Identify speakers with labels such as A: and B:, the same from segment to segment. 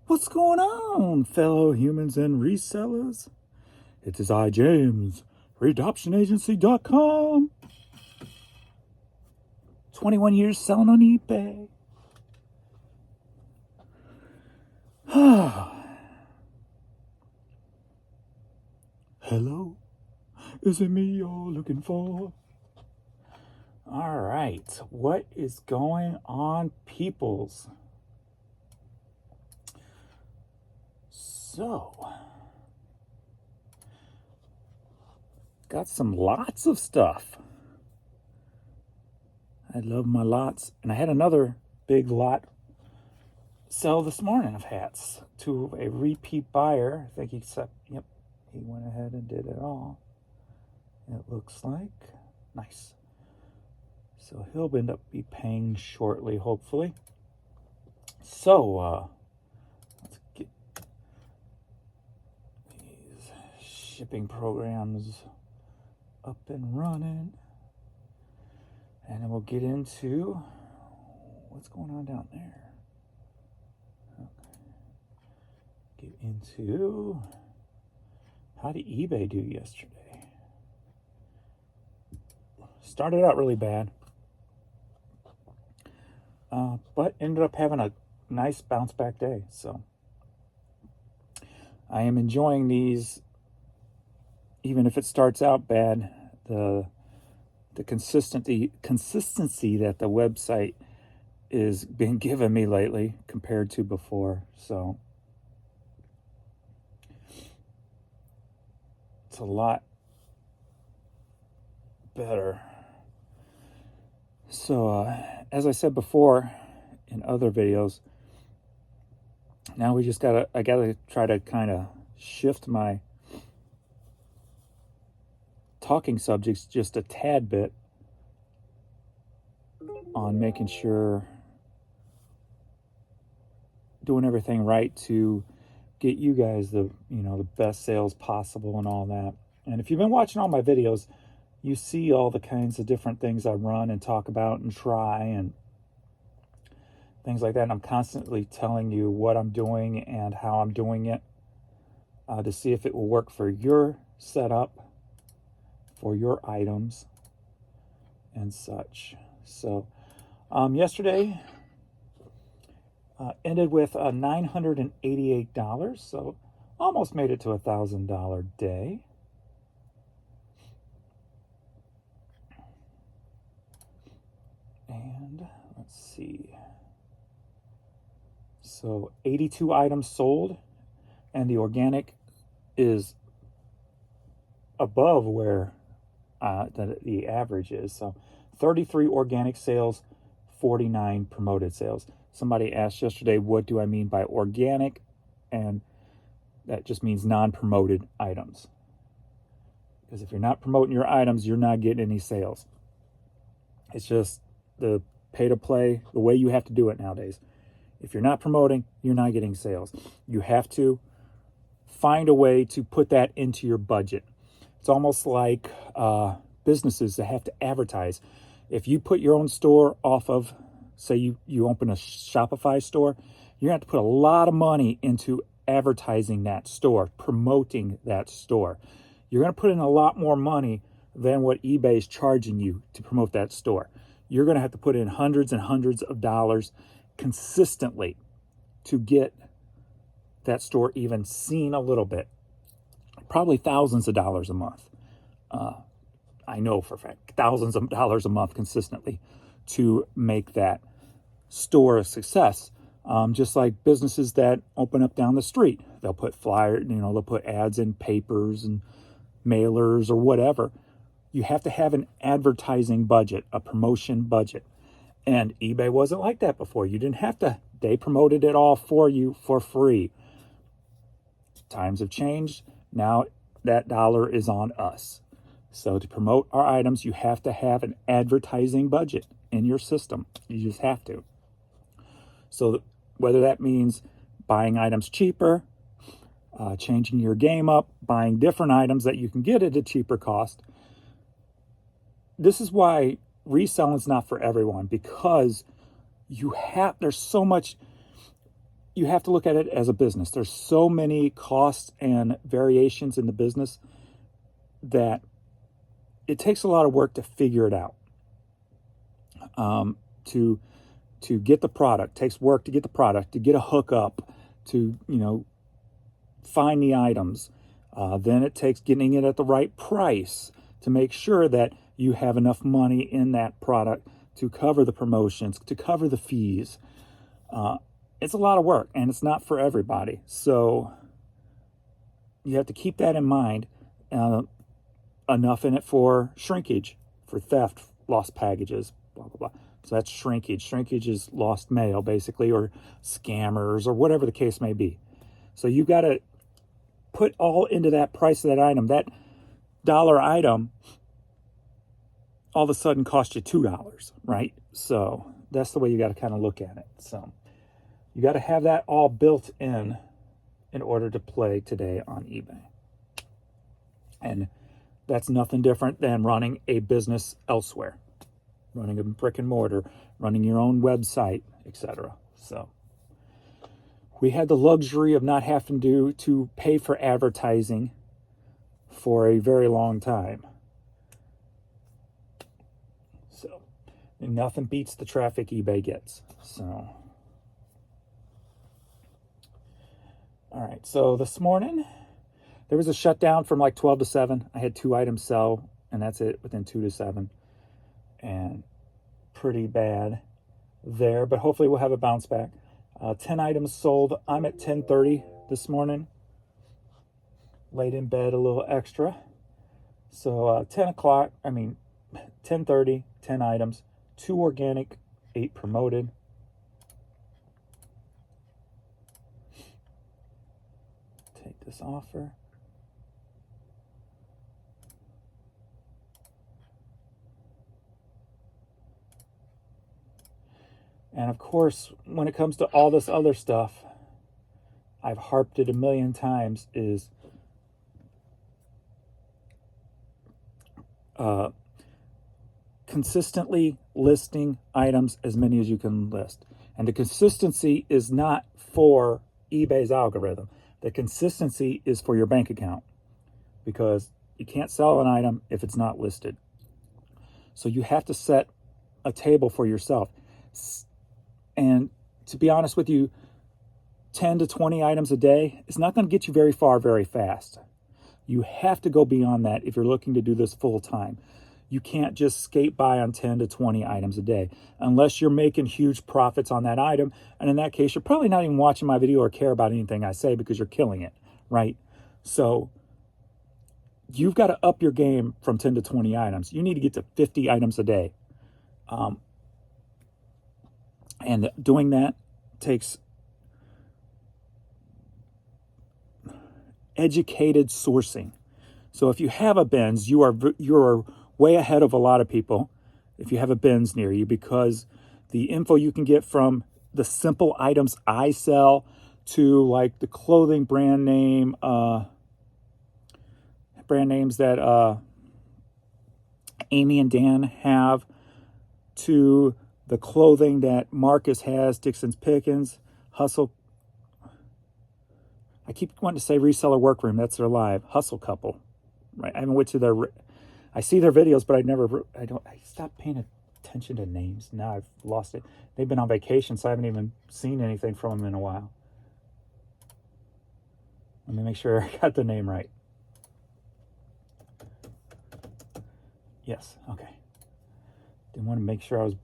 A: What's going on, fellow humans and resellers? It is I, James, readoptionagency.com. 21 years selling on eBay. Hello, is it me you're looking for? All right, what is going on, peoples? So, got some lots of stuff. I love my lots, and I had another big lot sell this morning of hats to a repeat buyer. I think he said, yep, he went ahead and did it all. It looks like nice. So he'll end up be paying shortly, hopefully. So let's get these shipping programs up and running, and then we'll get into what's going on down there. Get into how did eBay do yesterday? Started out really bad, but ended up having a nice bounce back day. So I am enjoying these, even if it starts out bad. The consistency that the website is being given me lately compared to before. So it's a lot better. So as I said before in other videos, now I gotta try to kind of shift my talking subjects just a tad bit on making sure doing everything right to get you guys the best sales possible and all that. And if you've been watching all my videos, you see all the kinds of different things I run and talk about and try and things like that. And I'm constantly telling you what I'm doing and how I'm doing it to see if it will work for your setup, for your items and such. So yesterday ended with $988, so almost made it to $1,000 day. And let's see. So 82 items sold, and the organic is above where the average is. So 33 organic sales, 49 promoted sales. Somebody asked yesterday, what do I mean by organic? And that just means non-promoted items. Because if you're not promoting your items, you're not getting any sales. It's just the pay to play, the way you have to do it nowadays. If you're not promoting, you're not getting sales. You have to find a way to put that into your budget. It's almost like businesses that have to advertise. If you put your own store off of, say you open a Shopify store, you're going to have to put a lot of money into advertising that store, promoting that store. You're going to put in a lot more money than what eBay is charging you to promote that store. You're going to have to put in hundreds and hundreds of dollars consistently to get that store even seen a little bit. Probably thousands of dollars a month. I know for a fact, thousands of dollars a month consistently to make that store a success. Just like businesses that open up down the street, they'll put they'll put ads in papers and mailers or whatever. You have to have an advertising budget, a promotion budget. And eBay wasn't like that before. You didn't have to, they promoted it all for you for free. Times have changed. Now that dollar is on us. So to promote our items, you have to have an advertising budget in your system. You just have to. So whether that means buying items cheaper, changing your game up, buying different items that you can get at a cheaper cost. This is why reselling is not for everyone, because there's so much you have to look at it as a business. There's so many costs and variations in the business that it takes a lot of work to figure it out. To get the product, takes work to get the product, to get a hookup, to, find the items. Then it takes getting it at the right price to make sure that you have enough money in that product to cover the promotions, to cover the fees. It's a lot of work, and it's not for everybody. So you have to keep that in mind. Enough in it for shrinkage, for theft, lost packages, blah, blah, blah. So that's shrinkage. Shrinkage is lost mail, basically, or scammers, or whatever the case may be. So you got to put all into that price of that item. That dollar item all of a sudden cost you $2, right? So that's the way you got to kind of look at it. So you got to have that all built in order to play today on eBay. And that's nothing different than running a business elsewhere, running a brick and mortar, running your own website, etc. So we had the luxury of not having to pay for advertising for a very long time. So nothing beats the traffic eBay gets. So all right, so this morning there was a shutdown from like 12 to 7. I had 2 items sell, and that's it, within 2 to 7. And pretty bad there, but hopefully we'll have a bounce back. 10 items sold. I'm at 10:30 this morning. Laid in bed a little extra. So 10:30, 10 items, 2 organic, 8 promoted. Take this offer. And of course, when it comes to all this other stuff, I've harped it a million times, is consistently listing items, as many as you can list. And the consistency is not for eBay's algorithm. The consistency is for your bank account, because you can't sell an item if it's not listed. So you have to set a table for yourself. And to be honest with you, 10 to 20 items a day is not going to get you very far very fast. You have to go beyond that if you're looking to do this full time. You can't just skate by on 10 to 20 items a day unless you're making huge profits on that item. And in that case, you're probably not even watching my video or care about anything I say, because you're killing it, right? So you've got to up your game from 10 to 20 items. You need to get to 50 items a day. And doing that takes educated sourcing. So if you have a bins, you're way ahead of a lot of people if you have a bins near you, because the info you can get from the simple items I sell to like the clothing brand names that Amy and Dan have, to the clothing that Marcus has, Dixon's Pickens, Hustle. I keep wanting to say Reseller Workroom. That's their live Hustle Couple, right? I haven't went to their. I see their videos, but I stopped paying attention to names. Now I've lost it. They've been on vacation, so I haven't even seen anything from them in a while. Let me make sure I got the name right. Yes. Okay. Didn't want to make sure I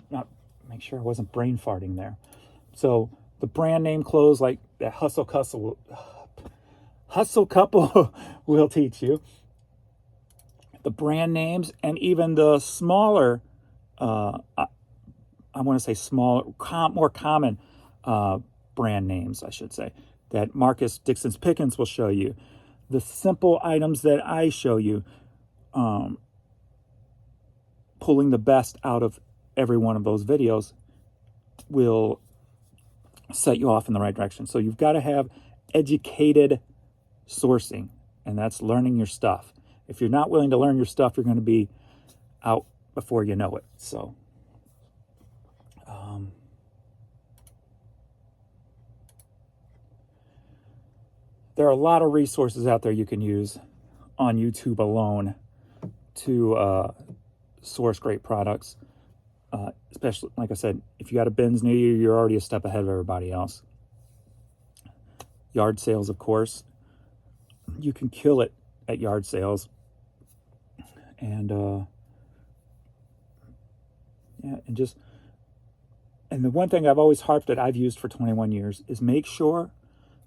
A: wasn't brain farting there. So the brand name clothes like that Hustle Couple will teach you. The brand names, and even the smaller, I want to say smaller, more common brand names, I should say, that Marcus Dixon's Pickens will show you. The simple items that I show you, pulling the best out of every one of those videos will set you off in the right direction. So you've got to have educated sourcing, and that's learning your stuff. If you're not willing to learn your stuff, you're going to be out before you know it. So there are a lot of resources out there you can use on YouTube alone to source great products. Especially, like I said, if you got a bins near you, you're already a step ahead of everybody else. Yard sales, of course. You can kill it at yard sales. And and the one thing I've always harped that I've used for 21 years is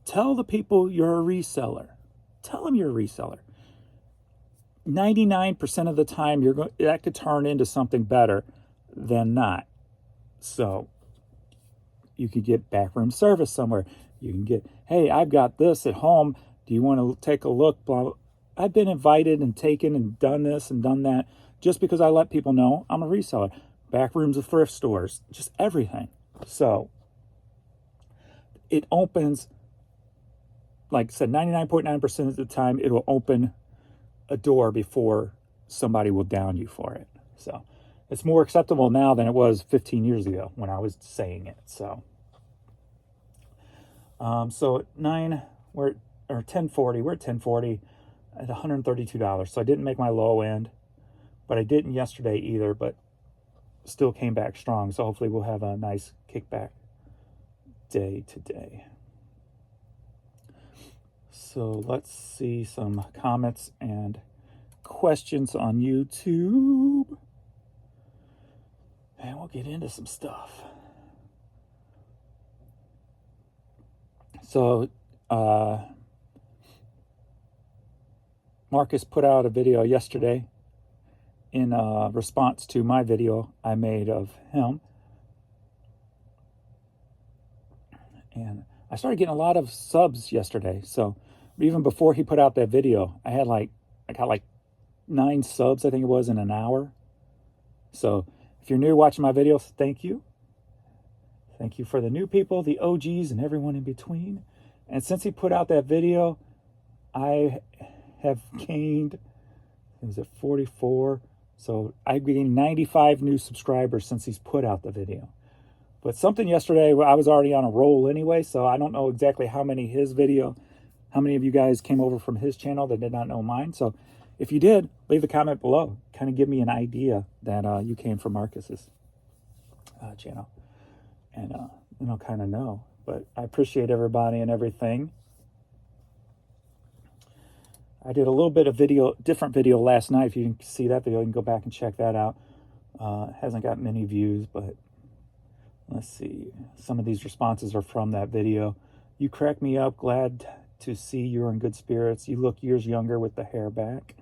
A: tell the people you're a reseller. Tell them you're a reseller. 99% of the time, that could turn into something better than not. So you could get backroom service somewhere. You can get, hey, I've got this at home. Do you want to take a look? Blah, blah. I've been invited and taken and done this and done that just because I let people know I'm a reseller. Back rooms of thrift stores, just everything. So it opens, like I said, 99.9% of the time, it will open a door before somebody will down you for it. So it's more acceptable now than it was 15 years ago when I was saying it. So so at 1040, we're at 1040 at $132. So I didn't make my low end, but I didn't yesterday either, but still came back strong. So hopefully we'll have a nice kickback day today. So let's see some comments and questions on YouTube. And we'll get into some stuff. So Marcus put out a video yesterday in response to my video I made of him. And I started getting a lot of subs yesterday. So even before he put out that video, I got like 9 subs, I think it was, in an hour. So if you're new watching my videos, thank you. Thank you for the new people, the OGs, and everyone in between. And since he put out that video, I have gained, is it 44? So I've gained 95 new subscribers since he's put out the video. But something yesterday, I was already on a roll anyway, so I don't know exactly how many of you guys came over from his channel that did not know mine. So if you did, leave a comment below. Kind of give me an idea that you came from Marcus's channel. And I'll kind of know. But I appreciate everybody and everything. I did a little bit of different video last night. If you didn't see that video, you can go back and check that out. Hasn't got many views, but let's see. Some of these responses are from that video. You crack me up. Glad to see you're in good spirits. You look years younger with the hair back.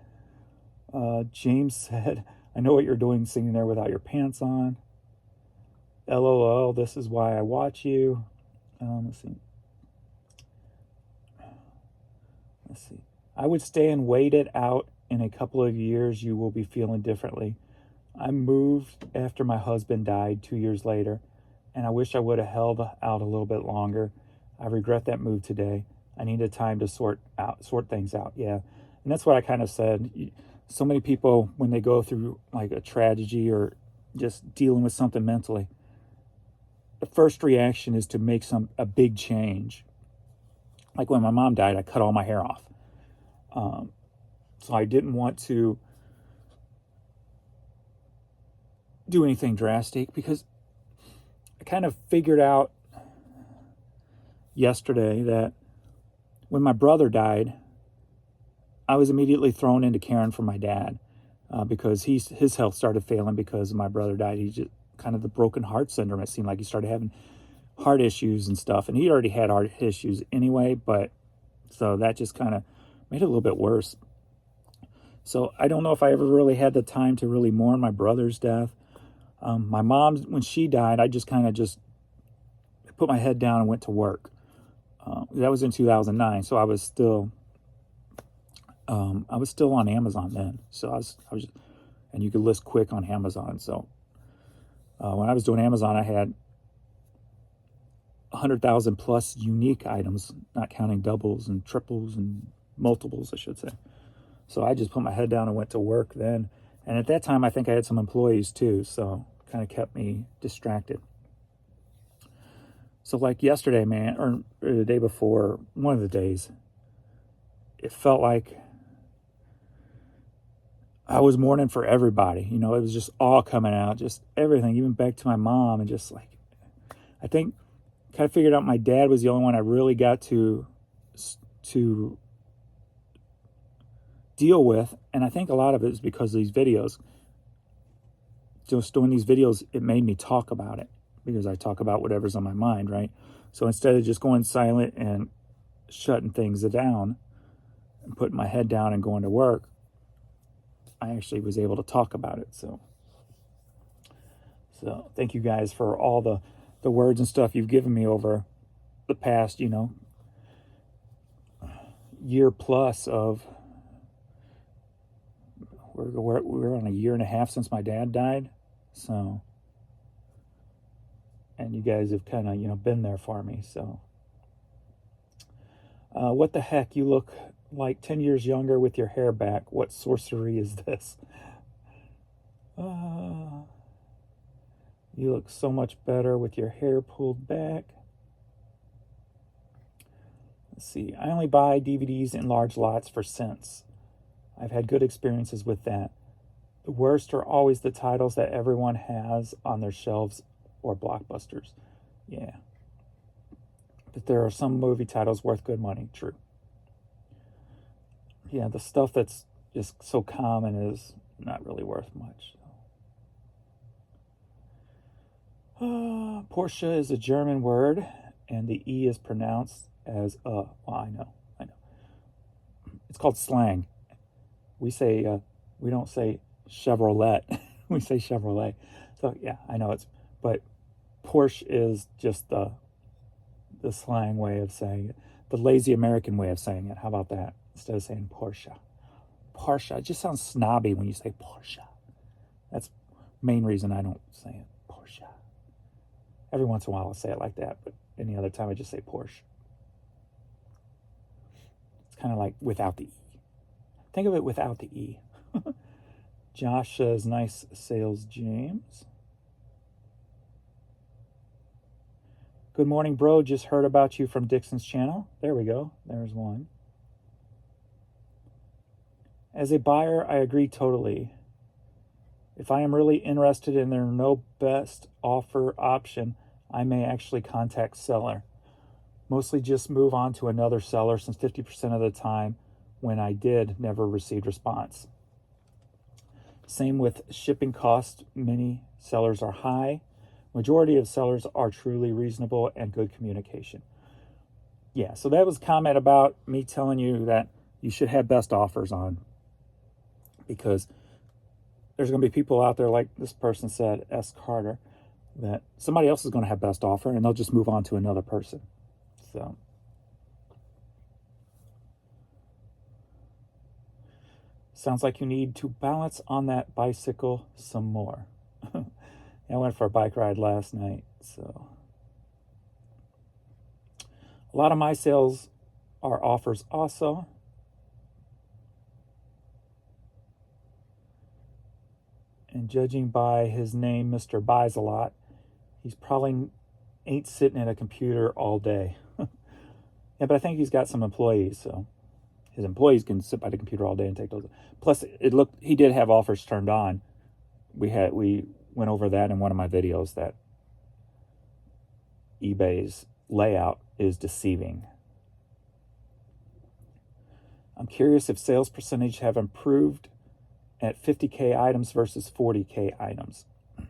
A: James said, I know what you're doing sitting there without your pants on. LOL, this is why I watch you. Let's see. I would stay and wait it out. In a couple of years, you will be feeling differently. I moved after my husband died 2 years later, and I wish I would have held out a little bit longer. I regret that move today. I needed time to sort things out. Yeah, and that's what I kind of said. So many people, when they go through like a tragedy or just dealing with something mentally, the first reaction is to make a big change. Like when my mom died, I cut all my hair off. So I didn't want to do anything drastic because I kind of figured out yesterday that when my brother died, I was immediately thrown into caring for my dad because his health started failing because my brother died. He just kind of the broken heart syndrome. It seemed like he started having heart issues and stuff, and he already had heart issues anyway, but so that just kind of made it a little bit worse. So I don't know if I ever really had the time to really mourn my brother's death. My mom, when she died, I just kind of put my head down and went to work. That was in 2009, so I was still on Amazon then. So I was, and you could list quick on Amazon. So when I was doing Amazon, I had 100,000 plus unique items, not counting doubles and triples and multiples, I should say. So I just put my head down and went to work then. And at that time, I think I had some employees too, so kind of kept me distracted. So like yesterday, man, or the day before, one of the days, it felt like I was mourning for everybody. You know, it was just all coming out, just everything, even back to my mom. And just like, I think kind of figured out my dad was the only one I really got to deal with. And I think a lot of it is because of these videos. Just doing these videos, it made me talk about it, because I talk about whatever's on my mind, right? So instead of just going silent and shutting things down and putting my head down and going to work, I actually was able to talk about it. So thank you guys for all the words and stuff you've given me over the past, year plus of, we're on a year and a half since my dad died. So, and you guys have kind of, been there for me. So, what the heck? You look like 10 years younger with your hair back. What sorcery is this? You look so much better with your hair pulled back. Let's see. I only buy DVDs in large lots for cents. I've had good experiences with that. The worst are always the titles that everyone has on their shelves or blockbusters. Yeah. But there are some movie titles worth good money. True. Yeah, the stuff that's just so common is not really worth much. Porsche is a German word, and the E is pronounced as Well, I know. It's called slang. We say, we don't say Chevrolet. We say Chevrolet. So yeah, I know but Porsche is just the slang way of saying it, the lazy American way of saying it. How about that? Instead of saying Porsche. Porsche. It just sounds snobby when you say Porsche. That's the main reason I don't say it. Porsche. Every once in a while I'll say it like that, but any other time I just say Porsche. It's kind of like without the E. Think of it without the E. Josh says, nice sales, James. Good morning, bro. Just heard about you from Dixon's channel. There we go. There's one. As a buyer, I agree totally. If I am really interested and there are no best offer option, I may actually contact seller. Mostly just move on to another seller, since 50% of the time when I did, never received response. Same with shipping costs. Many sellers are high. Majority of sellers are truly reasonable and good communication. Yeah, so that was a comment about me telling you that you should have best offers on, because there's going to be people out there, like this person said, S. Carter, that somebody else is going to have best offer and they'll just move on to another person. So sounds like you need to balance on that bicycle some more. I went for a bike ride last night, so a lot of my sales are offers also. And judging by his name, Mr. Buys a Lot, he's probably ain't sitting at a computer all day. Yeah, but I think he's got some employees, so his employees can sit by the computer all day and take those. Plus, he did have offers turned on. We went over that in one of my videos, that eBay's layout is deceiving. I'm curious if sales percentage have improved at 50K items versus 40K items. I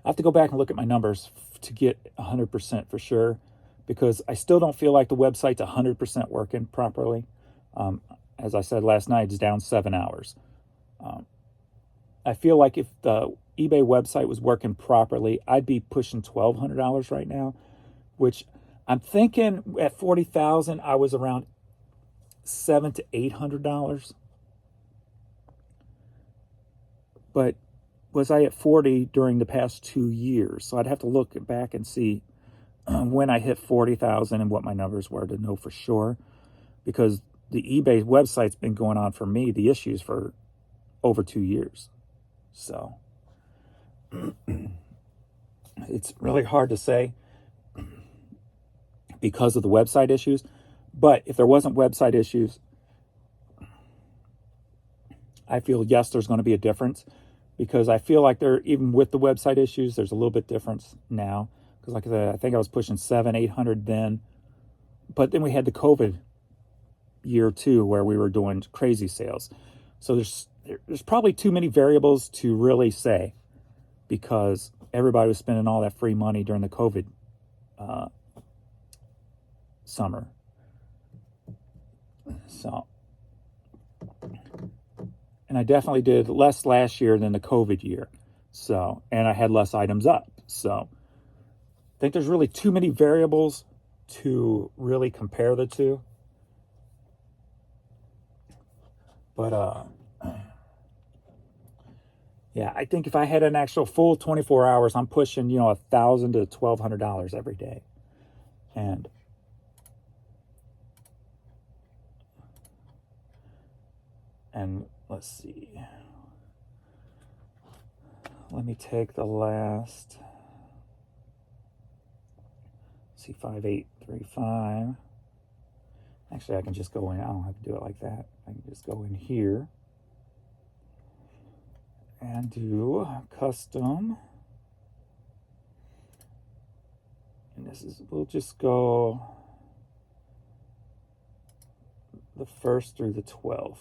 A: have to go back and look at my numbers to get 100% for sure, because I still don't feel like the website's 100% working properly. As I said last night, it's down 7 hours. I feel like if the eBay website was working properly, I'd be pushing $1,200 right now, which I'm thinking at 40,000, I was around $700 to $800. But was I at 40 during the past 2 years? So I'd have to look back and see when I hit 40,000 and what my numbers were to know for sure, because the eBay website's been going on for me, the issues, for over 2 years. So it's really hard to say because of the website issues, But if there wasn't website issues, I feel, yes, there's going to be a difference, because I feel like even with the website issues, there's a little bit difference now. Because like I said, I think I was pushing 700-800 then, but then we had the COVID year too, where we were doing crazy sales. So there's probably too many variables to really say, because everybody was spending all that free money during the COVID summer. So, and I definitely did less last year than the COVID year. So, and I had less items up. So I think there's really too many variables to really compare the two. But yeah, I think if I had an actual full 24 hours, I'm pushing, $1,000 to $1,200 every day. And let's see. Let me take the last, 5835. Actually, I can just go in. I don't have to do it like that. I can just go in here and do custom. And we'll just go the 1st through the 12th.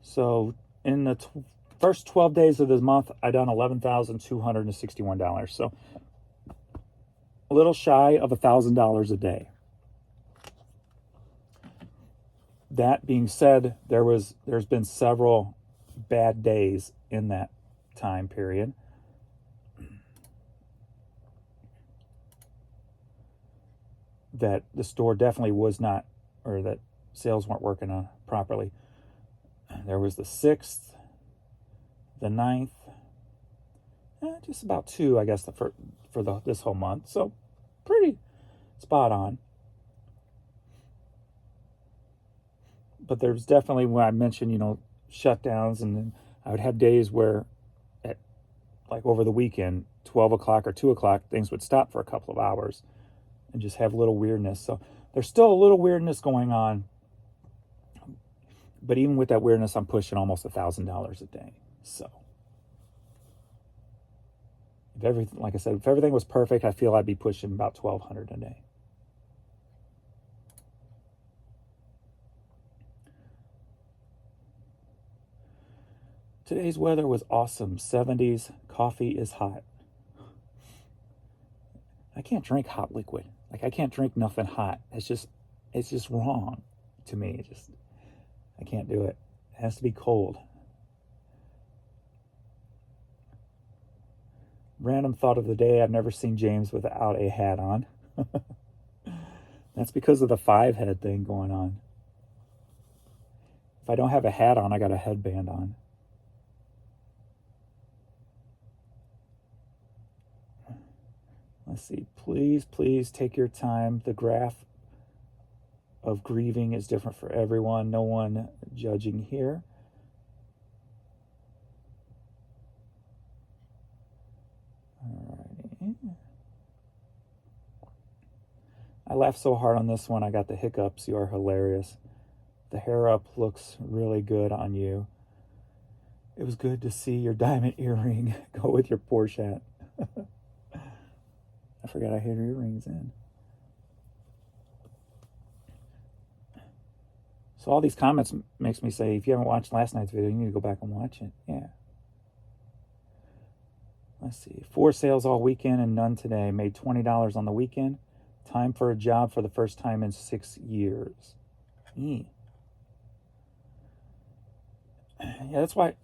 A: So in the first 12 days of this month, I done $11,261. So a little shy of $1,000 a day. That being said, there's been several bad days in that time period. That the store definitely was not, or that sales weren't working on properly. There was the 6th, the 9th, just about 2, I guess, for this whole month. So pretty spot on. But there's definitely, when I mentioned, shutdowns, and then I would have days where, like over the weekend, 12 o'clock or 2 o'clock, things would stop for a couple of hours and just have a little weirdness. So there's still a little weirdness going on. But even with that weirdness, I'm pushing almost $1,000 a day. So, like I said, if everything was perfect, I feel I'd be pushing about $1,200 a day. Today's weather was awesome. 70s. Coffee is hot. I can't drink hot liquid. Like, I can't drink nothing hot. It's just wrong to me. I can't do it. It has to be cold. Random thought of the day. I've never seen James without a hat on. That's because of the 5-head thing going on. If I don't have a hat on, I got a headband on. Let's see. Please take your time. The graph of grieving is different for everyone. No one judging here. Alrighty. I laughed so hard on this one, I got the hiccups. You are hilarious. The hair up looks really good on you. It was good to see your diamond earring go with your Porsche hat. I forgot I had earrings in. So all these comments makes me say, if you haven't watched last night's video, you need to go back and watch it. Yeah. Let's see. 4 sales all weekend and none today. Made $20 on the weekend. Time for a job for the first time in 6 years. Yeah, that's why,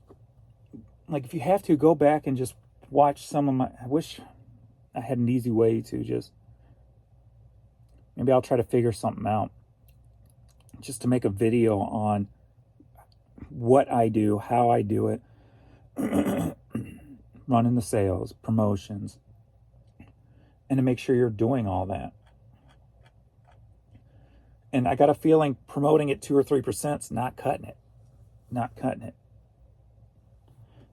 A: like, if you have to, go back and just watch some of my... I wish I had an easy way to just... Maybe I'll try to figure something out, just to make a video on what I do, how I do it, running the sales, promotions, and to make sure you're doing all that. And I got a feeling promoting at 2 or 3% is not cutting it. Not cutting it.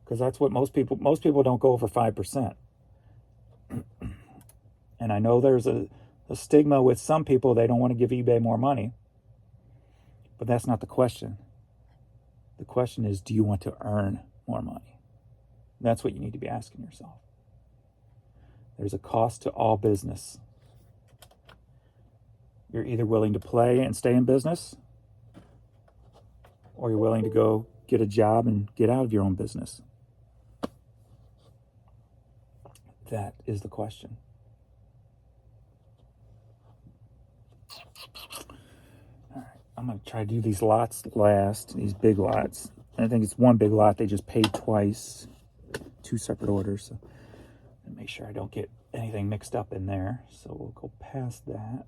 A: Because that's what most people don't go over 5%. And I know there's a stigma with some people, they don't want to give eBay more money. But that's not the question. The question is, do you want to earn more money? That's what you need to be asking yourself. There's a cost to all business. You're either willing to play and stay in business, or you're willing to go get a job and get out of your own business. That is the question. All right, I'm going to try to do these lots last, these big lots. I think it's one big lot. They just paid twice, 2 separate orders. So make sure I don't get anything mixed up in there. So we'll go past that.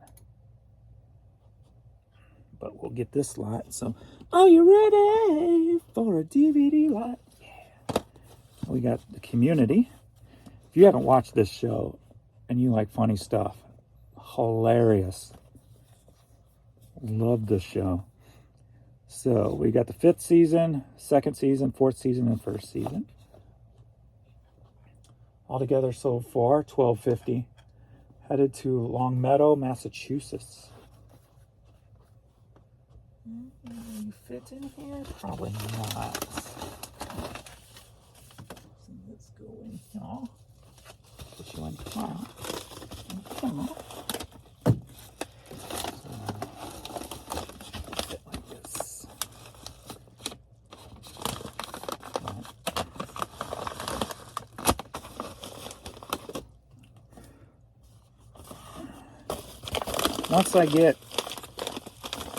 A: But we'll get this lot. So, are you ready for a DVD lot? Yeah. We got the Community. If you haven't watched this show and you like funny stuff, hilarious. Love this show. So we got the 5th season, 2nd season, 4th season, and 1st season. Altogether so far, $12.50. Headed to Longmeadow, Massachusetts. You fit in here? Probably not. So let's go in here. Put you in front. Fit like this. Once I get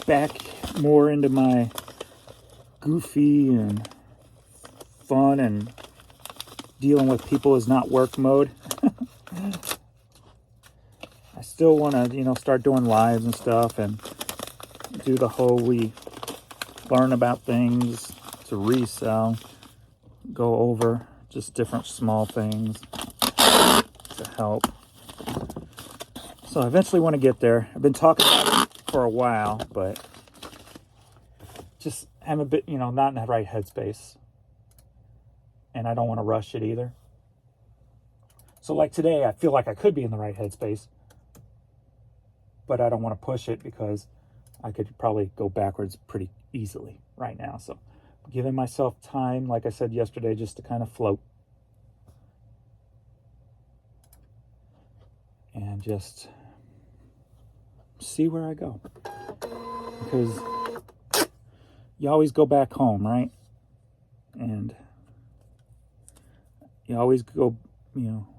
A: back more into my goofy and fun and dealing with people is not work mode, I still want to, start doing lives and stuff and do the whole we learn about things to resell, go over just different small things to help. So I eventually want to get there. I've been talking about it for a while, but just I'm a bit, not in the right headspace. And I don't want to rush it either. So like today, I feel like I could be in the right headspace, but I don't want to push it because I could probably go backwards pretty easily right now. So I'm giving myself time, like I said yesterday, just to kind of float. And just see where I go. Because you always go back home, right? And you always go,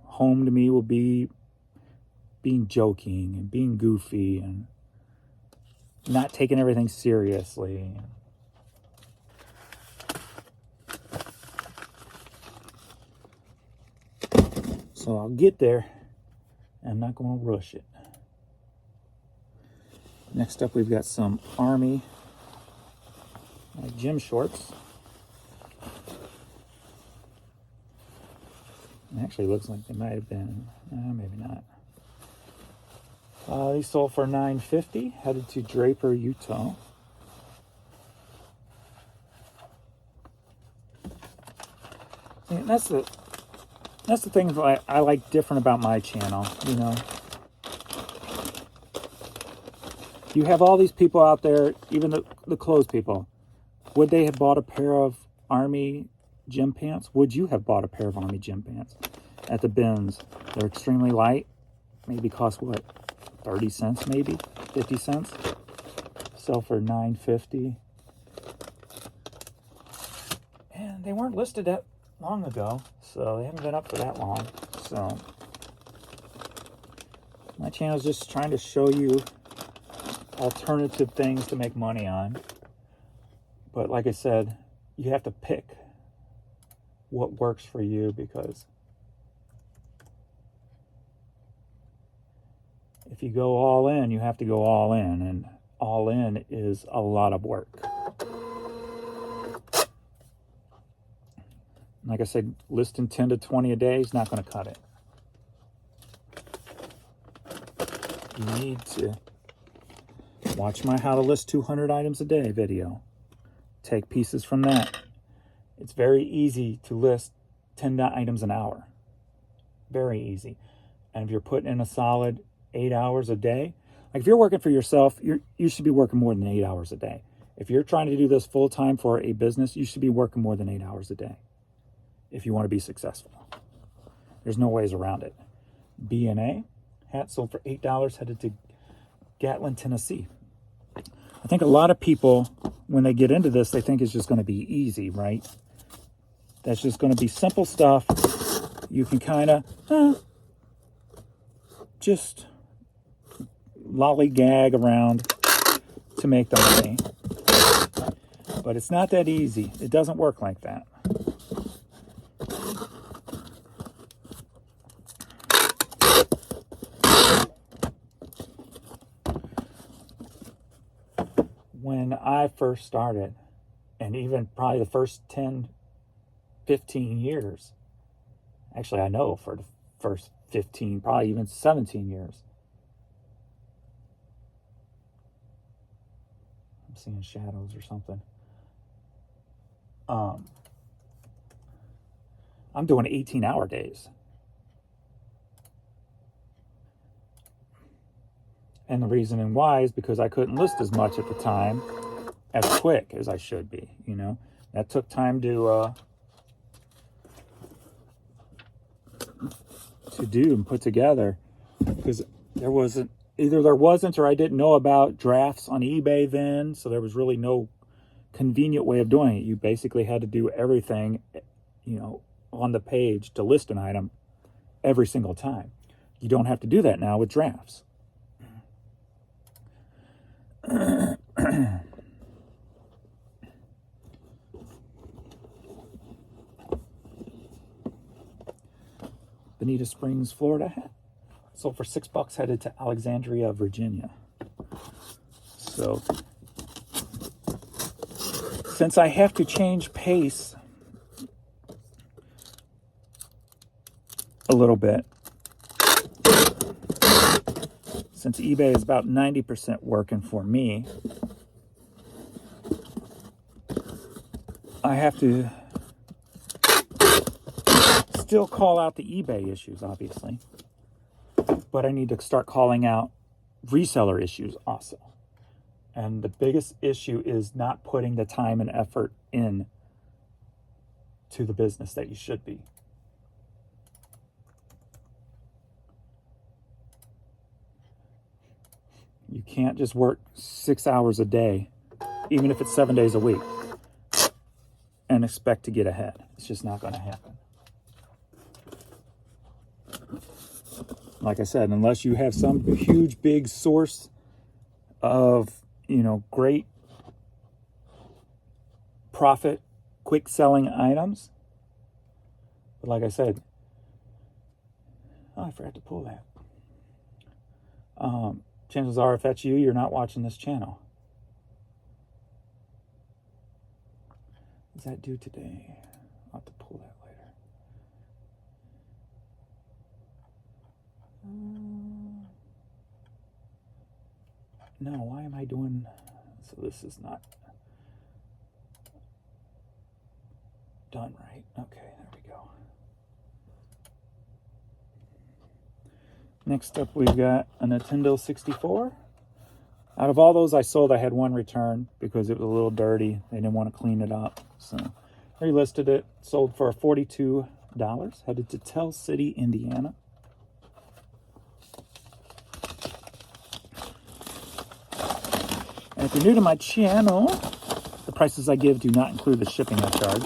A: home to me will be being joking and being goofy and not taking everything seriously. So I'll get there. I'm not going to rush it. Next up, we've got some Army gym shorts. It actually looks like they might have been, maybe not. These sold for $9.50. Headed to Draper, Utah. And that's the thing that I like different about my channel, You have all these people out there, even the clothes people. Would they have bought a pair of Army gym pants? Would you have bought a pair of Army gym pants at the bins? They're extremely light. Maybe cost what? 30 cents maybe? 50 cents? Sell for $9.50. And they weren't listed that long ago, so they haven't been up for that long. So my channel is just trying to show you alternative things to make money on. But like I said, you have to pick what works for you, because if you go all in, you have to go all in, and all in is a lot of work. Like I said, listing 10 to 20 a day is not going to cut it. You need to watch my How to List 200 Items a Day video. Take pieces from that. It's very easy to list 10 items an hour. Very easy. And if you're putting in a solid 8 hours a day, like if you're working for yourself, you should be working more than 8 hours a day. If you're trying to do this full time for a business, you should be working more than 8 hours a day if you want to be successful. There's no ways around it. B&A hat sold for $8, headed to Gatlin, Tennessee. I think a lot of people, when they get into this, they think it's just going to be easy, right? That's just going to be simple stuff. You can kind of just lollygag around to make the money. But it's not that easy. It doesn't work like that. When I first started, and even probably the first 10, 15 years, actually I know for the first 15, probably even 17 years, I'm seeing shadows or something. I'm doing 18-hour days. And the reason why is because I couldn't list as much at the time, as quick as I should be, you know. That took time to do and put together, because there wasn't or I didn't know about drafts on eBay then, so there was really no convenient way of doing it. You basically had to do everything, you know, on the page to list an item every single time. You don't have to do that now with drafts. Bonita Springs, Florida hat sold for $6, headed to Alexandria, Virginia. So since I have to change pace a little bit, since eBay is about 90% working for me, I have to still call out the eBay issues, obviously, but I need to start calling out reseller issues also. And the biggest issue is not putting the time and effort in to the business that you should be. You can't just work 6 hours a day, even if it's 7 days a week, and expect to get ahead. It's just not going to happen. Like I said, unless you have some huge, big source of, you know, great profit, quick selling items. But like I said, I forgot to pull that. Chances are, if that's you, you're not watching this channel. What does that do today? I'll have to pull that later. No, why am I doing... So this is not done right. Okay, there we go. Next up, we've got a Nintendo 64. Out of all those I sold, I had one return because it was a little dirty. They didn't want to clean it up. So relisted it, sold for $42, headed to Tell City, Indiana. And if you're new to my channel, the prices I give do not include the shipping I charge.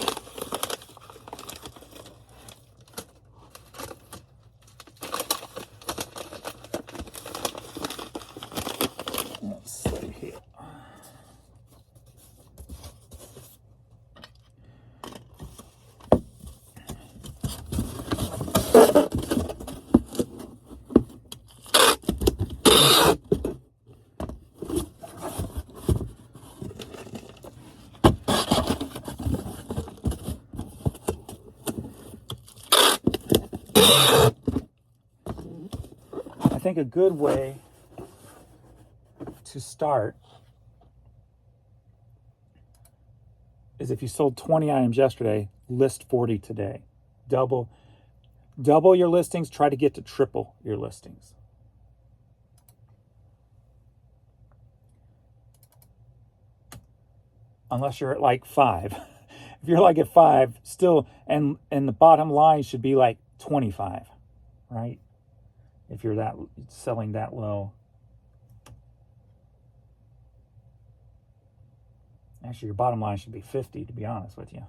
A: Let's see here. I think a good way to start is if you sold 20 items yesterday, list 40 today. Double. double your listings, try to get to triple your listings. Unless you're at like 5. If you're like at 5, still, and the bottom line should be like 25, right? If you're that selling that low. Actually, your bottom line should be 50, to be honest with you.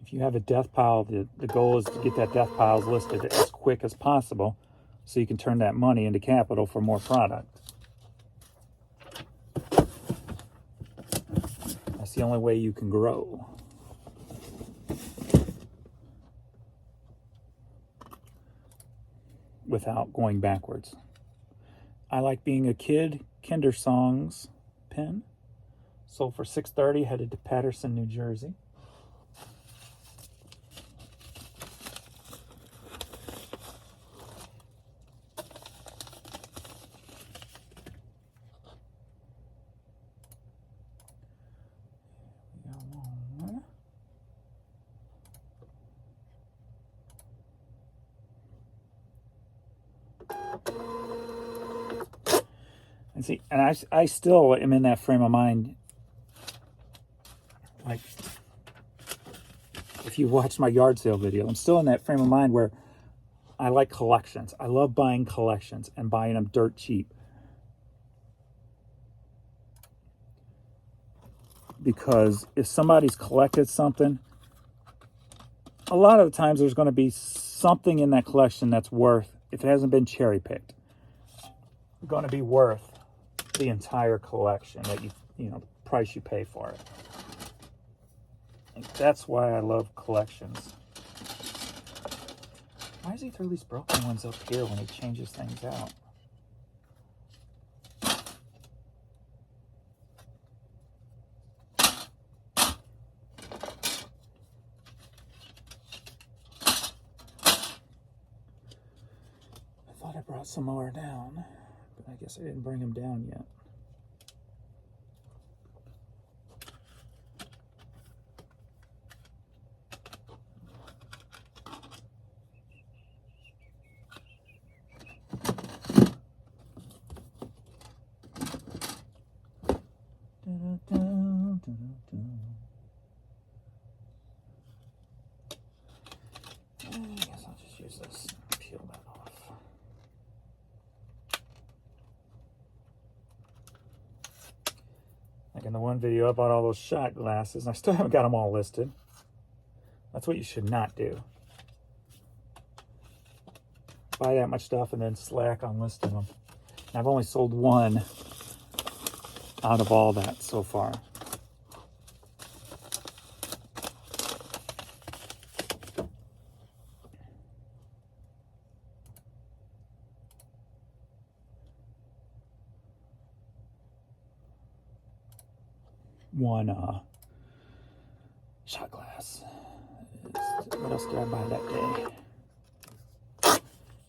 A: If you have a death pile, the goal is to get that death piles listed as quick as possible so you can turn that money into capital for more product. That's the only way you can grow. Without going backwards. I Like Being a Kid, Kinder Songs pen. Sold for $6.30, headed to Patterson, New Jersey. And see, and I still am in that frame of mind. Like, if you watched my yard sale video, I'm still in that frame of mind where I like collections. I love buying collections and buying them dirt cheap. Because if somebody's collected something, a lot of the times there's going to be something in that collection that's worth, if it hasn't been cherry picked, going to be worth the entire collection that you know, the price you pay for it. And that's why I love collections. Why does he throw these broken ones up here when he changes things out? I thought I brought some more down, but I guess I didn't bring them down yet. I guess I'll just use this and peel that off. Like in the one video, I bought all those shot glasses, and I still haven't got them all listed. That's what you should not do. Buy that much stuff and then slack on listing them. And I've only sold one out of all that so far. One shot glass. What else did I buy that day?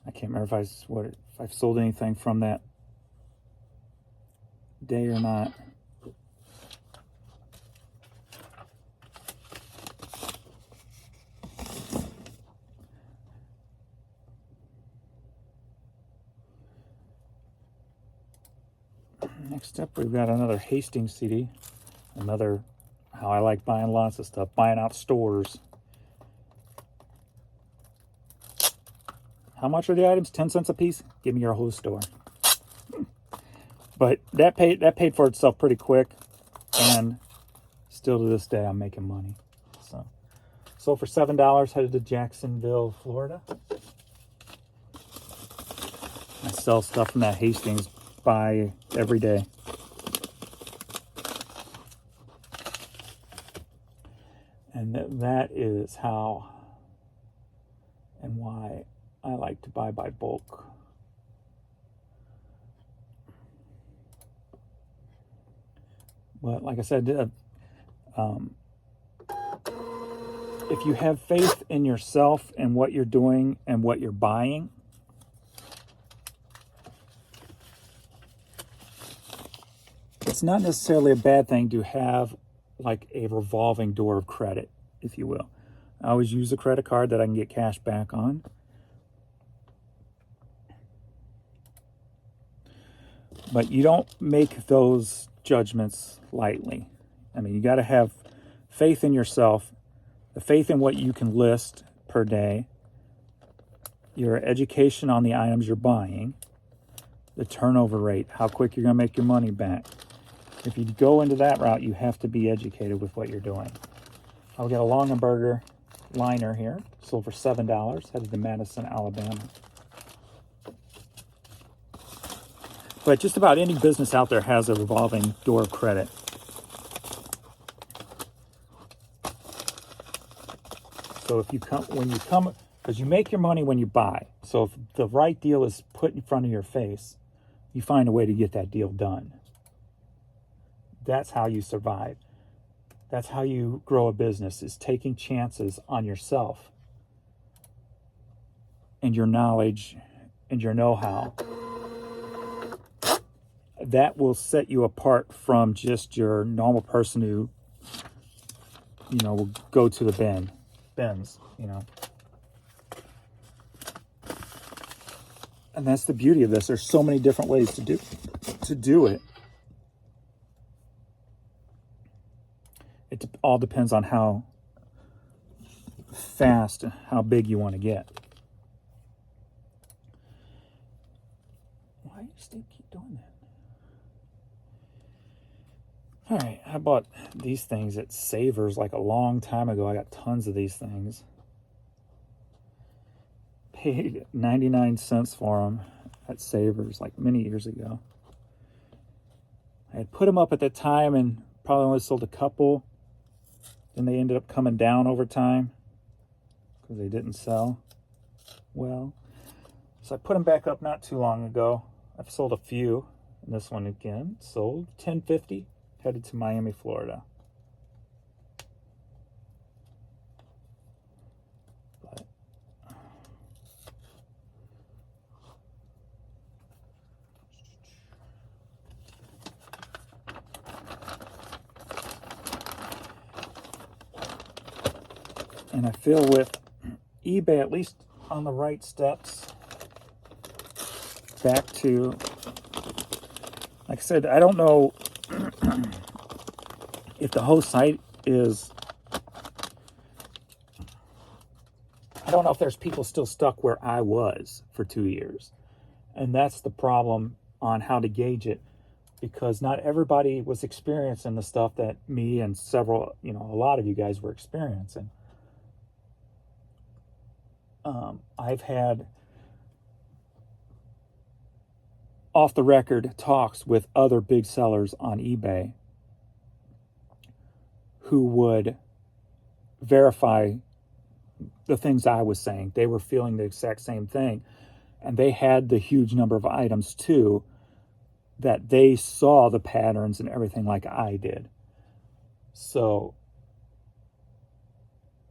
A: I can't remember if I've sold anything from that day or not. Next up, we've got another Hastings CD. Another how I like buying lots of stuff, buying out stores. How much are the items? 10 cents a piece? Give me your whole store. But that paid for itself pretty quick, and still to this day I'm making money. So sold for $7, headed to Jacksonville, Florida. I sell stuff from that Hastings buy every day. And that is how and why I like to buy by bulk. But like I said, if you have faith in yourself and what you're doing and what you're buying, it's not necessarily a bad thing to have like a revolving door of credit, if you will. I always use a credit card that I can get cash back on. But you don't make those judgments lightly. I mean, you got to have faith in yourself, the faith in what you can list per day, your education on the items you're buying, the turnover rate, how quick you're going to make your money back. If you go into that route, you have to be educated with what you're doing. I'll get a Longaberger liner here, sold for $7, headed to Madison, Alabama. But just about any business out there has a revolving door of credit. So if you come, because you make your money when you buy. So if the right deal is put in front of your face, you find a way to get that deal done. That's how you survive. That's how you grow a business, is taking chances on yourself and your knowledge and your know-how. That will set you apart from just your normal person who, will go to the bins, And that's the beauty of this. There's so many different ways to do it. It all depends on how fast and how big you want to get. Why do you still keep doing that? All right, I bought these things at Savers like a long time ago. I got tons of these things. Paid 99 cents for them at Savers like many years ago. I had put them up at that time and probably only sold a couple. Then they ended up coming down over time because they didn't sell well. So I put them back up not too long ago. I've sold a few. And this one again sold $10.50, headed to Miami, Florida. But and I feel with eBay, at least on the right steps, back to, like I said, I don't know if the whole site is, I don't know if there's people still stuck where I was for 2 years. And that's the problem on how to gauge it, because not everybody was experiencing the stuff that me and several, a lot of you guys were experiencing. I've had off the record talks with other big sellers on eBay who would verify the things I was saying. They were feeling the exact same thing. And they had the huge number of items too, that they saw the patterns and everything like I did. So,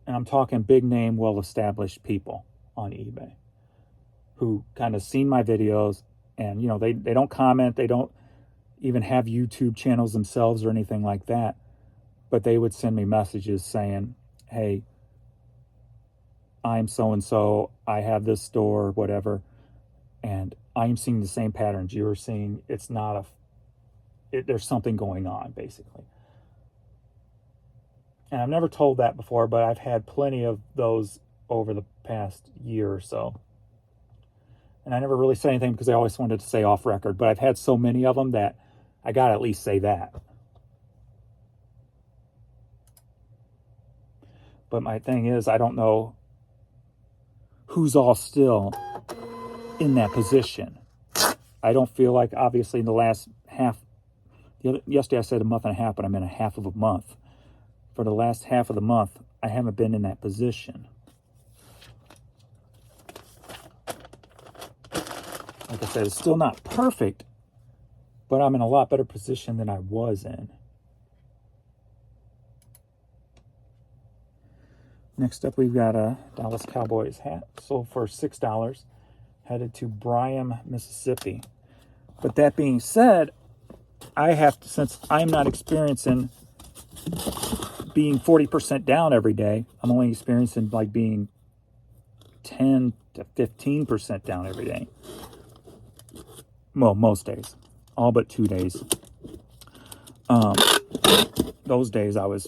A: and I'm talking big name, well-established people on eBay who kind of seen my videos, and they don't comment, they don't even have YouTube channels themselves or anything like that, but they would send me messages saying, hey, I'm so-and-so, I have this store, whatever, and I'm seeing the same patterns you're seeing. It's not there's something going on, basically. And I've never told that before, but I've had plenty of those over the past year or so. And I never really said anything because I always wanted to say off record, but I've had so many of them that I got to at least say that. But my thing is, I don't know who's all still in that position. I don't feel like, obviously, in the last yesterday I said a month and a half, but I'm in a half of a month. For the last half of the month, I haven't been in that position. Like I said, it's still not perfect, but I'm in a lot better position than I was in. Next up, we've got a Dallas Cowboys hat, sold for $6, headed to Bryan, Mississippi. But that being said, I have to, since I'm not experiencing being 40% down every day, I'm only experiencing like being 10 to 15% down every day. Well, most days, all but 2 days. Those days I was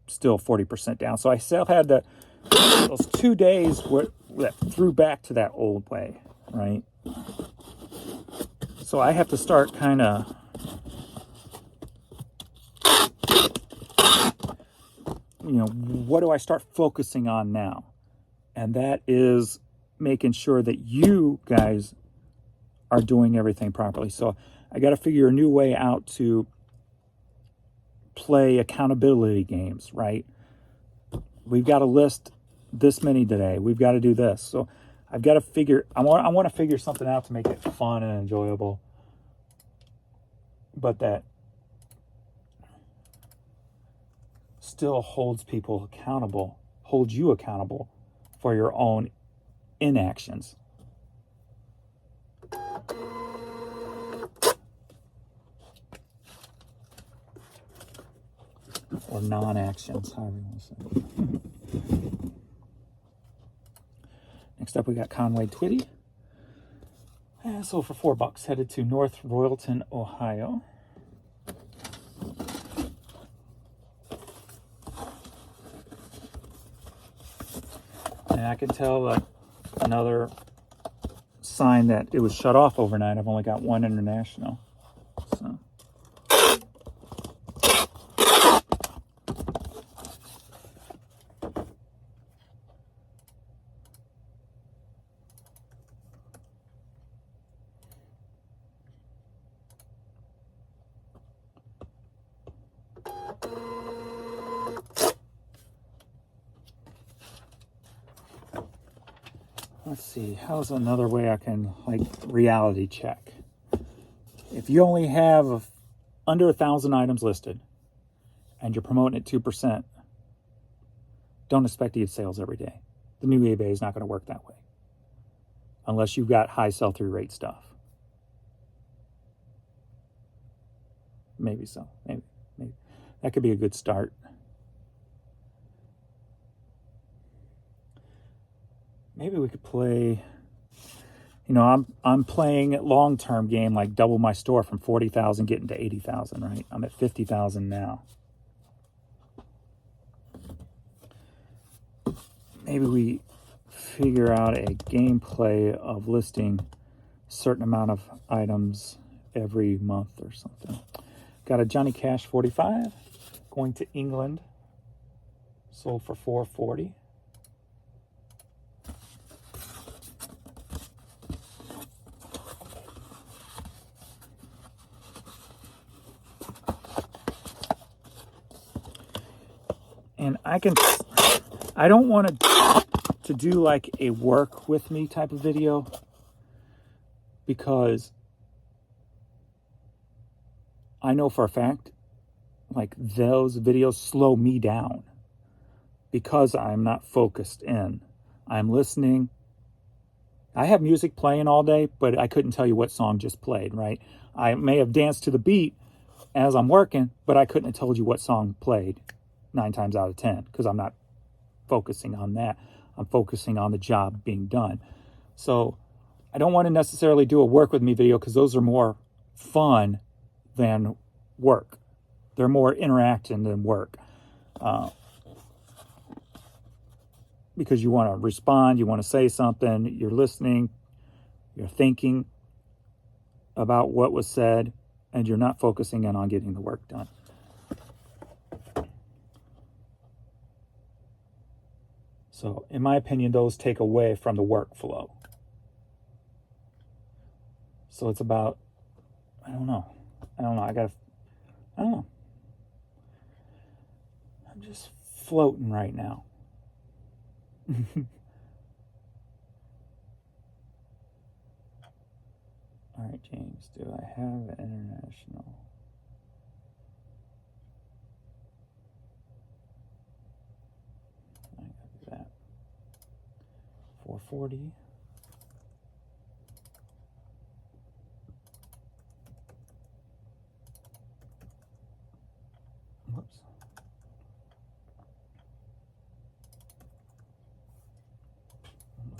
A: still 40% down. So I still had those 2 days that threw back to that old way, right? So I have to start kind of what do I start focusing on now? And that is making sure that you guys are doing everything properly. So I got to figure a new way out to play accountability games, right? We've got to list this many today. We've got to do this. So I've got to figure, I want to figure something out to make it fun and enjoyable, but that still holds people accountable, holds you accountable for your own inactions. Or non-actions, however you want to say it. Next up, we got Conway Twitty. Sold for $4, headed to North Royalton, Ohio. And I can tell that another sign that it was shut off overnight. I've only got one international. So. Let's see, how's another way I can reality check? If you only have under 1,000 items listed and you're promoting at 2%, don't expect to get sales every day. The new eBay is not going to work that way unless you've got high sell-through rate stuff. Maybe so. Maybe. That could be a good start. Maybe we could play, I'm playing a long-term game, like double my store from 40,000 getting to 80,000, right? I'm at 50,000 now. Maybe we figure out a gameplay of listing a certain amount of items every month or something. Got a Johnny Cash 45, going to England, sold for $4.40. And I don't want to do like a work with me type of video, because I know for a fact, like those videos slow me down because I'm not focused in. I'm listening. I have music playing all day, but I couldn't tell you what song just played, right? I may have danced to the beat as I'm working, but I couldn't have told you what song played 9 times out of 10 because I'm not focusing on that. I'm focusing on the job being done. So I don't want to necessarily do a work with me video because those are more fun than work. They're more interacting than work. Because you want to respond, you want to say something, you're listening, you're thinking about what was said, and you're not focusing in on getting the work done. So, in my opinion, those take away from the workflow. So it's about, I don't know. I don't know. I'm just floating right now. All right, James, do I have an international? 440. Whoops.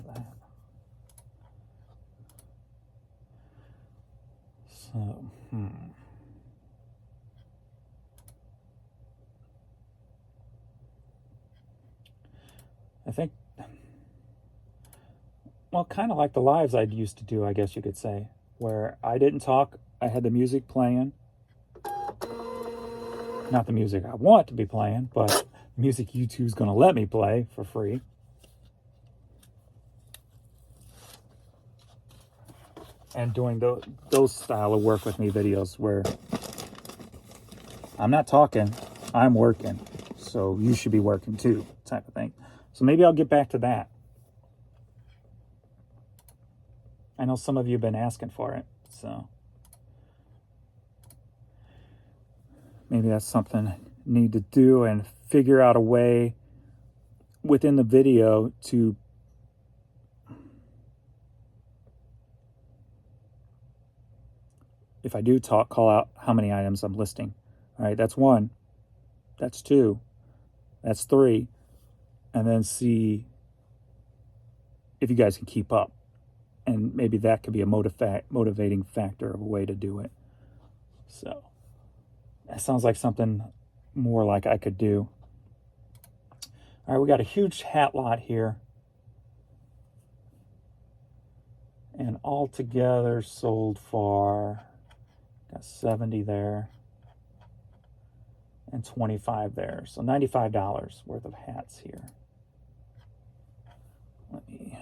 A: That. So, I think, well, kind of like the lives I used to do, I guess you could say, where I didn't talk, I had the music playing. Not the music I want to be playing, but music YouTube's going to let me play for free. And doing those style of work with me videos where I'm not talking, I'm working. So you should be working too, type of thing. So maybe I'll get back to that. I know some of you have been asking for it, so maybe that's something I need to do and figure out a way within the video to if I do talk, call out how many items I'm listing. All right, that's 1, that's 2, that's 3, and then see if you guys can keep up. And maybe that could be a motivating factor of a way to do it. So that sounds like something more like I could do. All right, we got a huge hat lot here. And altogether sold for, got 70 there and 25 there. So $95 worth of hats here. Let me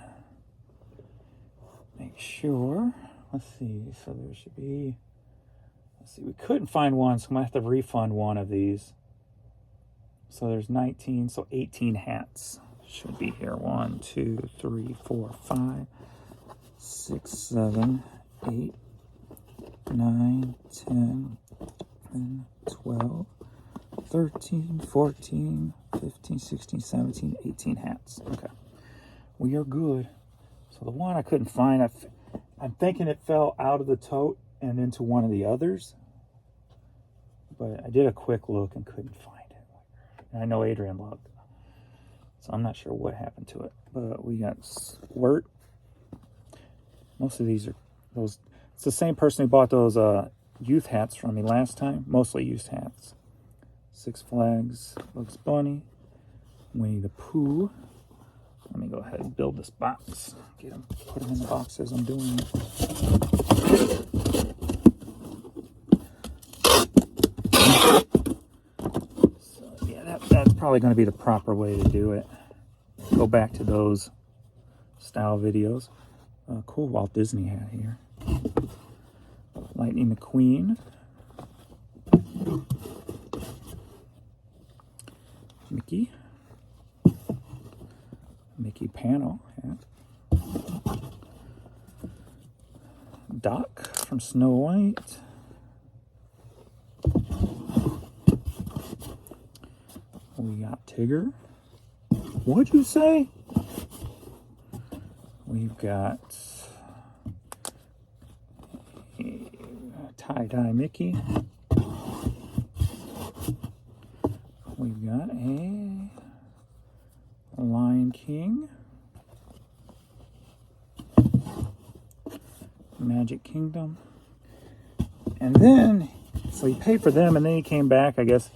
A: make sure. Let's see. So there should be, let's see, we couldn't find one, so I'm going to have to refund one of these. So there's 19, so 18 hats should be here. 1, 2, 3, 4, 5, 6, 7, 8, 9, 10, 11, 12, 13, 14, 15, 16, 17, 18 hats. Okay. We are good. So the one I couldn't find, I'm thinking it fell out of the tote and into one of the others. But I did a quick look and couldn't find it. And I know Adrian looked. So I'm not sure what happened to it. But we got Squirt. Most of these are those. It's the same person who bought those youth hats from me last time. Mostly youth hats. Six Flags, Bugs Bunny, Winnie the Pooh. Let me go ahead and build this box. Get them, put them in the box as I'm doing it. So yeah, that's probably going to be the proper way to do it. Go back to those style videos. Cool Walt Disney hat here. Lightning McQueen. Mickey panel hat. Doc from Snow White. We got Tigger. What'd you say? We've got tie-dye Mickey. We've got a Lion King. Magic Kingdom. And then, so he paid for them and then he came back, I guess,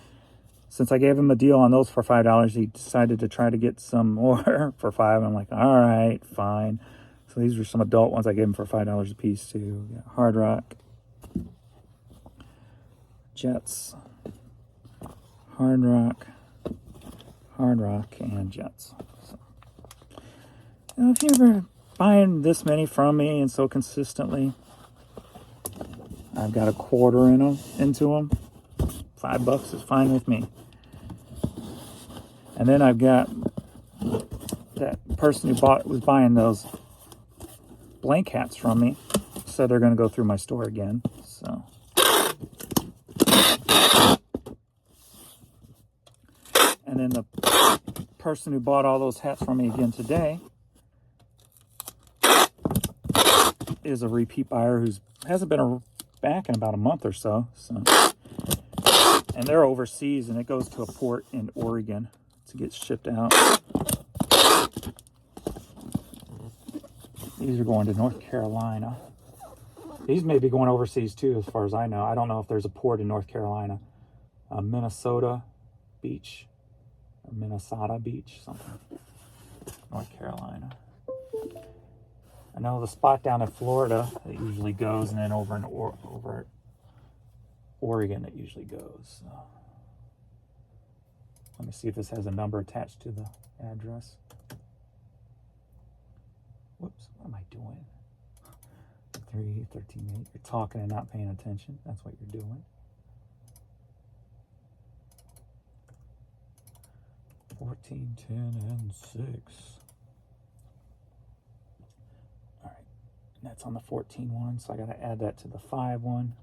A: since I gave him a deal on those for $5, he decided to try to get some more for $5. I'm like, all right, fine. So these were some adult ones I gave him for $5 a piece too. Yeah, Hard Rock. Jets. Hard Rock, and Jets. So, you know, if you're ever buying this many from me and so consistently, I've got a quarter into them. $5 is fine with me. And then I've got that person who was buying those blank hats from me, said they're going to go through my store again. So. And then the person who bought all those hats from me again today is a repeat buyer who hasn't been back in about a month or so. And they're overseas, and it goes to a port in Oregon to get shipped out. These are going to North Carolina. These may be going overseas too, as far as I know. I don't know if there's a port in North Carolina. Minnesota Beach, or Minnesota Beach, something. North Carolina. I know the spot down in Florida it usually goes, and then over in over Oregon it usually goes. So. Let me see if this has a number attached to the address. Whoops, what am I doing? 3, 13, 8. You're talking and not paying attention. That's what you're doing. 14, 10, and 6. All right, and that's on the 14 one, so I got to add that to the 5 one.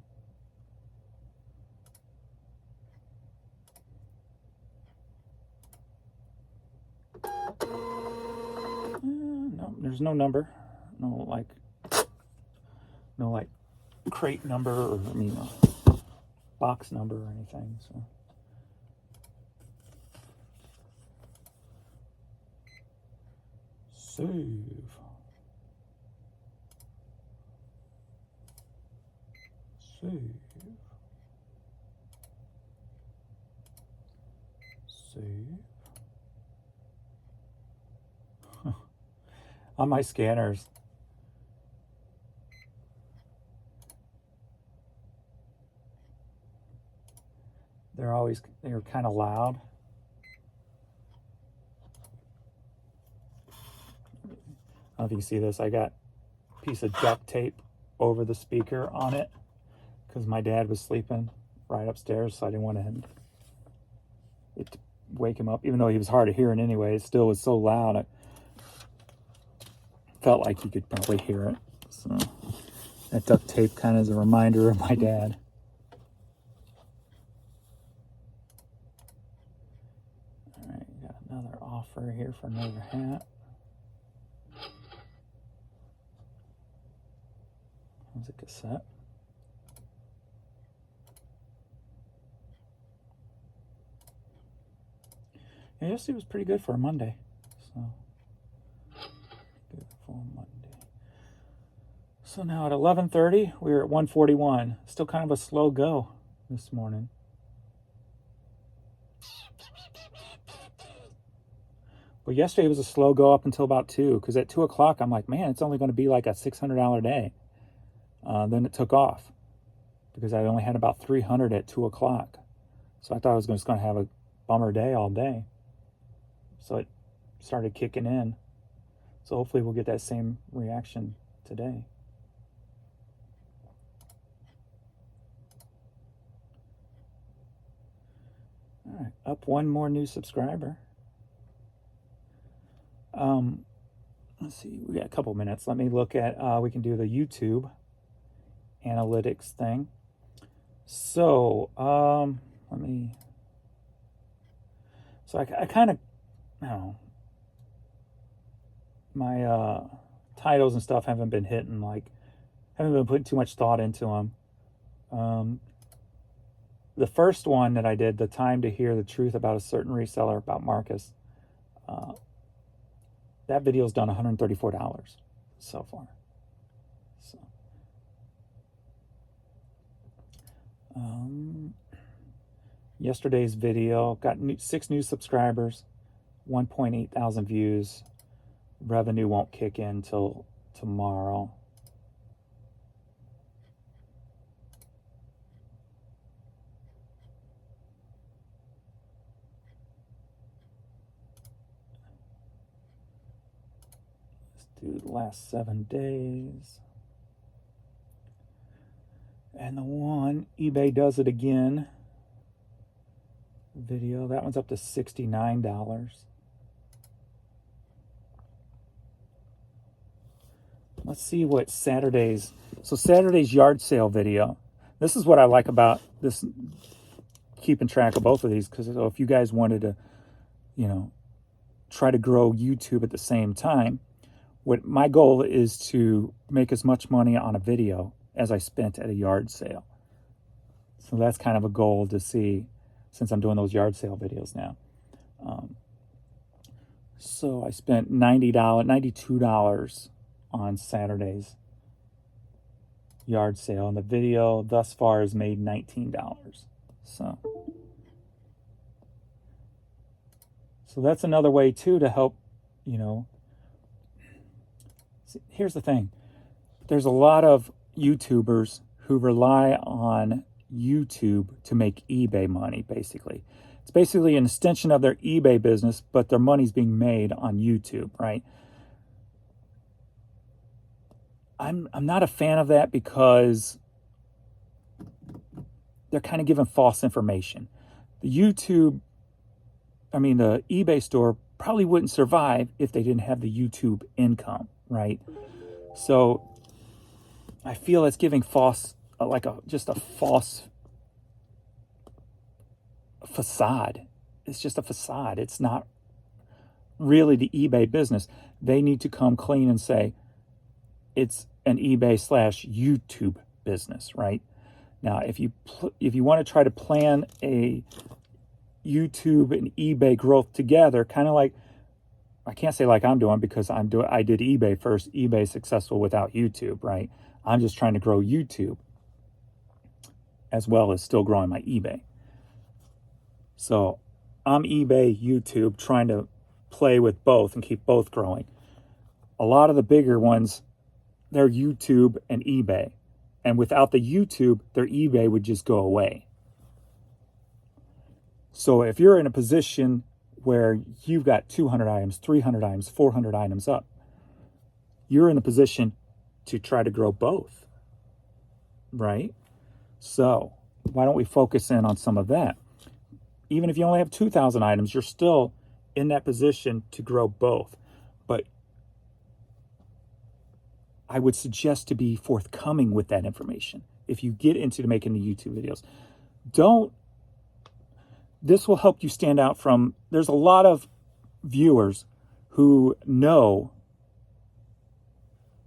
A: No, there's no number. No like crate number or box number or anything. So save. On my scanners, they're kind of loud. I don't know if you can see this. I got a piece of duct tape over the speaker on it because my dad was sleeping right upstairs, so I didn't want it to wake him up. Even though he was hard of hearing anyway, it still was so loud. I felt like you could probably hear it. So that duct tape kind of is a reminder of my dad. All right, got another offer here for another hat. There's a cassette. Yeah, yesterday was pretty good for a Monday. So good for a Monday. So now at 11:30, we're at 141. Still kind of a slow go this morning. But yesterday was a slow go up until about 2, because at 2 o'clock, I'm like, man, it's only going to be like a $600 day. Then it took off because I only had about 300 at 2 o'clock. So I thought I was just going to have a bummer day all day. So it started kicking in. So hopefully we'll get that same reaction today. All right, up one more new subscriber. Let's see, we got a couple minutes. Let me look at, we can do the YouTube analytics thing. So, I kind of, I don't know, my titles and stuff haven't been hitting, haven't been putting too much thought into them. The first one that I did, the time to hear the truth about a certain reseller, about Marcus, that video's done $134 so far. So, yesterday's video got 6 new subscribers, 1.8 thousand views. Revenue won't kick in till tomorrow. Do the last 7 days. And the one, eBay does it again video, that one's up to $69. Let's see what Saturday's yard sale video. This is what I like about this, keeping track of both of these, because if you guys wanted to, try to grow YouTube at the same time, What my goal is to make as much money on a video as I spent at a yard sale. So that's kind of a goal to see, since I'm doing those yard sale videos now. So I spent $92 on Saturday's yard sale, and the video thus far has made $19. So that's another way too to help, See, here's the thing. There's a lot of YouTubers who rely on YouTube to make eBay money, basically. It's basically an extension of their eBay business, but their money's being made on YouTube, right? I'm not a fan of that because they're kind of giving false information. The eBay store probably wouldn't survive if they didn't have the YouTube income, right? So I feel it's giving false, just a false facade. It's just a facade. It's not really the eBay business. They need to come clean and say it's an eBay/YouTube business, right? Now, if you want to try to plan a YouTube and eBay growth together, kind of like, I can't say like I'm doing because I did eBay first. eBay successful without YouTube, right? I'm just trying to grow YouTube as well as still growing my eBay. So I'm eBay, YouTube, trying to play with both and keep both growing. A lot of the bigger ones, they're YouTube and eBay. And without the YouTube, their eBay would just go away. So if you're in a position where you've got 200 items, 300 items, 400 items up, you're in a position to try to grow both, right? So why don't we focus in on some of that? Even if you only have 2,000 items, you're still in that position to grow both. But I would suggest to be forthcoming with that information if you get into making the YouTube videos. This will help you stand out from, there's a lot of viewers who know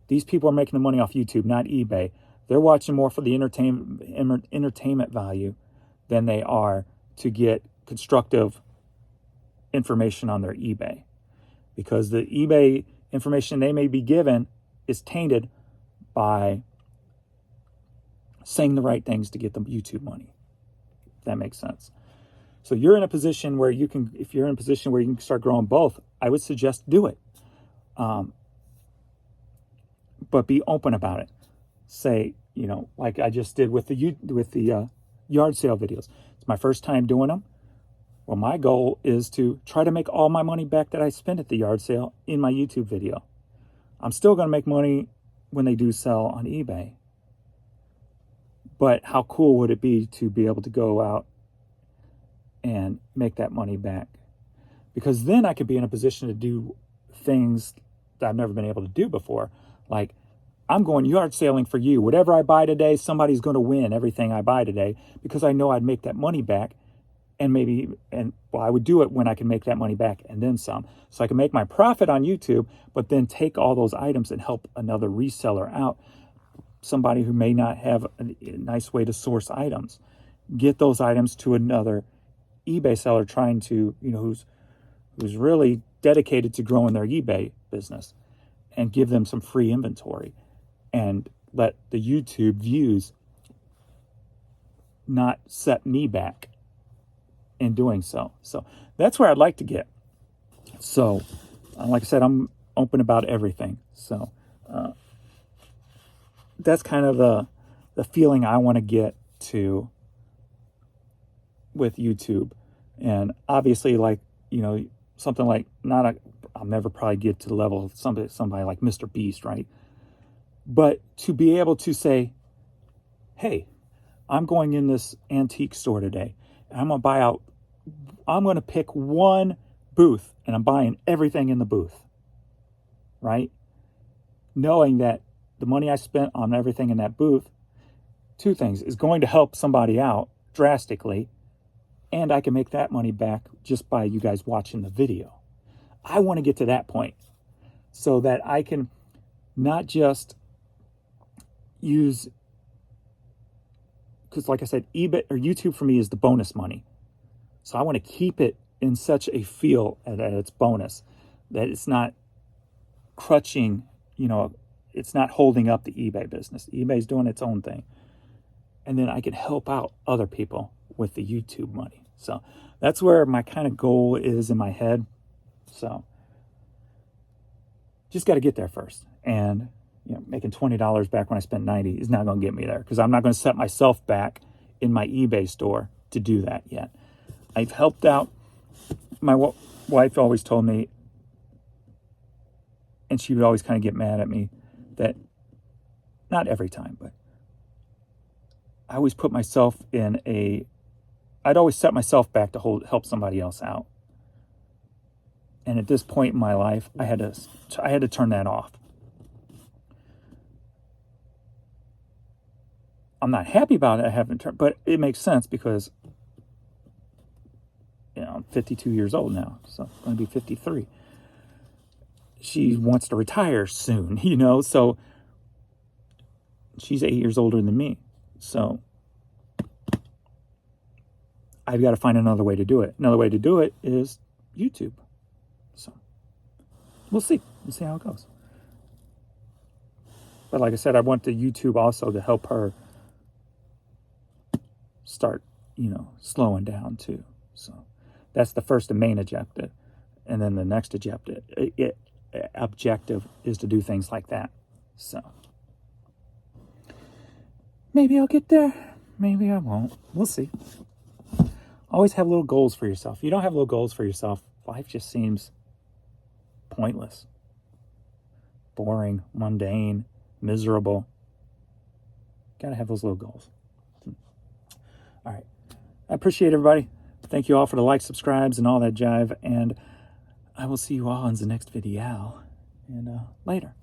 A: these people are making the money off YouTube, not eBay. They're watching more for the entertainment value than they are to get constructive information on their eBay. Because the eBay information they may be given is tainted by saying the right things to get the YouTube money. If that makes sense. So you're in a position where if you're in a position where you can start growing both, I would suggest do it. But be open about it. Say, like I just did with the yard sale videos. It's my first time doing them. Well, my goal is to try to make all my money back that I spent at the yard sale in my YouTube video. I'm still going to make money when they do sell on eBay. But how cool would it be to be able to go out and make that money back? Because then I could be in a position to do things that I've never been able to do before. Like, I'm going yard sailing for you. Whatever I buy today, somebody's going to win everything I buy today because I know I'd make that money back. And I would do it when I can make that money back and then some. So I can make my profit on YouTube, but then take all those items and help another reseller out. Somebody who may not have a nice way to source items. Get those items to another eBay seller trying to, who's really dedicated to growing their eBay business, and give them some free inventory and let the YouTube views not set me back in doing so. So that's where I'd like to get. So like I said, I'm open about everything. So that's kind of the feeling I want to get to with YouTube. And obviously, something like I'll never probably get to the level of somebody like Mr. Beast, right? But to be able to say, hey, I'm going in this antique store today, and I'm going to pick one booth, and I'm buying everything in the booth, right? Knowing that the money I spent on everything in that booth, two things, is going to help somebody out drastically, and I can make that money back just by you guys watching the video. I want to get to that point. so that I can not just use, because like I said, eBay or YouTube for me is the bonus money. So I want to keep it in such a feel that it's bonus, that it's not crutching, it's not holding up the eBay business. eBay's doing its own thing. And then I can help out other people with the YouTube money. So that's where my kind of goal is in my head. So just got to get there first. And making $20 back when I spent $90 is not going to get me there, because I'm not going to set myself back in my eBay store to do that yet. I've helped out. My wife always told me, and she would always kind of get mad at me, that not every time, but I always put myself I'd always set myself back to help somebody else out. And at this point in my life, I had to turn that off. I'm not happy about it. I haven't turned, but it makes sense because I'm 52 years old now, so I'm going to be 53. She wants to retire soon, so she's 8 years older than me. So I've got to find another way to do it. Another way to do it is YouTube. So we'll see. We'll see how it goes. But like I said, I want the YouTube also to help her start, slowing down too. So that's the first and main objective. And then the next objective is to do things like that. So maybe I'll get there. Maybe I won't. We'll see. Always have little goals for yourself. If you don't have little goals for yourself, life just seems pointless, boring, mundane, miserable. Got to have those little goals. All right. I appreciate everybody. Thank you all for the likes, subscribes, and all that jive. And I will see you all in the next video. And later.